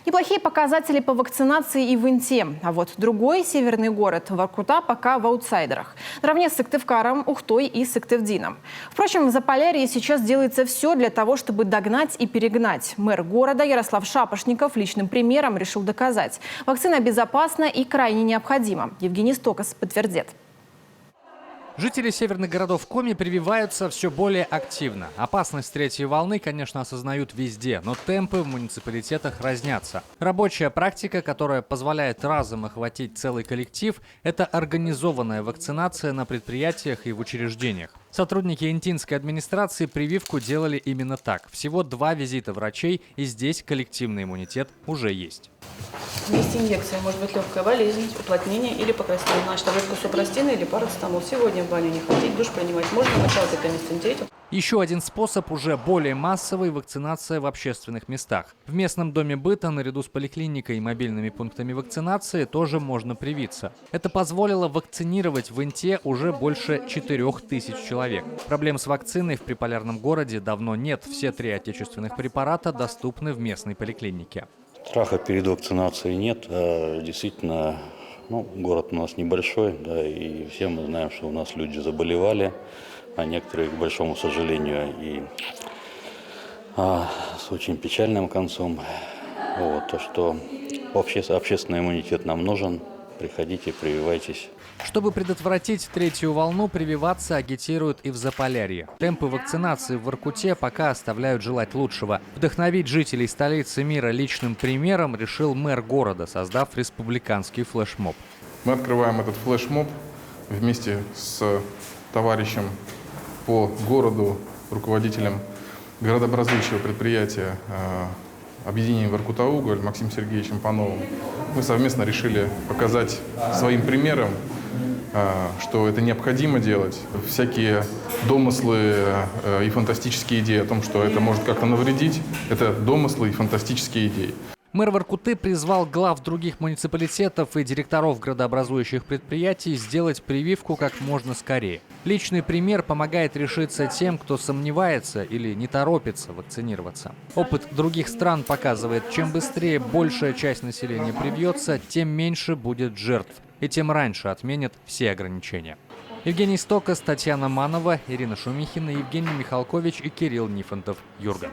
Неплохие показатели по вакцинации и в Инте. А вот другой северный город, Воркута, пока в аутсайдерах. Наравне с Сыктывкаром, Ухтой и Сыктывдином. Впрочем, в Заполярье сейчас делается все для того, чтобы догнать и перегнать. Мэр города Ярослав Шапошников личным примером решил доказать. Вакцина безопасна и крайне необходима. Евгений Стокос подтвердит. Жители северных городов Коми прививаются все более активно. Опасность третьей волны, конечно, осознают везде, но темпы в муниципалитетах разнятся. Рабочая практика, которая позволяет разом охватить целый коллектив, это организованная вакцинация на предприятиях и в учреждениях. Сотрудники интинской администрации прививку делали именно так. Всего 2 визита врачей, и здесь коллективный иммунитет уже есть. Вместе инъекции может быть легкая болезнь, уплотнение или покраснение. Значит, таблетку супрастина или парацетамол. Сегодня в баню не ходить, душ принимать можно, начало это место интеллекту. Еще один способ, уже более массовый – вакцинация в общественных местах. В местном доме быта наряду с поликлиникой и мобильными пунктами вакцинации тоже можно привиться. Это позволило вакцинировать в Инте уже больше 4000 человек. Проблем с вакциной в приполярном городе давно нет. Все 3 отечественных препарата доступны в местной поликлинике. Страха перед вакцинацией нет. Действительно, город у нас небольшой, да, и все мы знаем, что у нас люди заболевали, а некоторые, к большому сожалению, и с очень печальным концом. То, что общественный иммунитет нам нужен, приходите, прививайтесь. Чтобы предотвратить третью волну, прививаться агитируют и в Заполярье. Темпы вакцинации в Воркуте пока оставляют желать лучшего. Вдохновить жителей столицы мира личным примером решил мэр города, создав республиканский флешмоб. Мы открываем этот флешмоб вместе с товарищем по городу, руководителем городообразующего предприятия объединения «Воркута-Уголь» Максимом Сергеевичем Пановым. Мы совместно решили показать своим примером, что это необходимо делать. Всякие домыслы и фантастические идеи о том, что это может как-то навредить, это домыслы и фантастические идеи. Мэр Воркуты призвал глав других муниципалитетов и директоров градообразующих предприятий сделать прививку как можно скорее. Личный пример помогает решиться тем, кто сомневается или не торопится вакцинироваться. Опыт других стран показывает, чем быстрее большая часть населения привьется, тем меньше будет жертв и тем раньше отменят все ограничения. Евгений Стокос, Татьяна Манова, Ирина Шумихина, Евгений Михалкович и Кирилл Нифонтов. Юрган.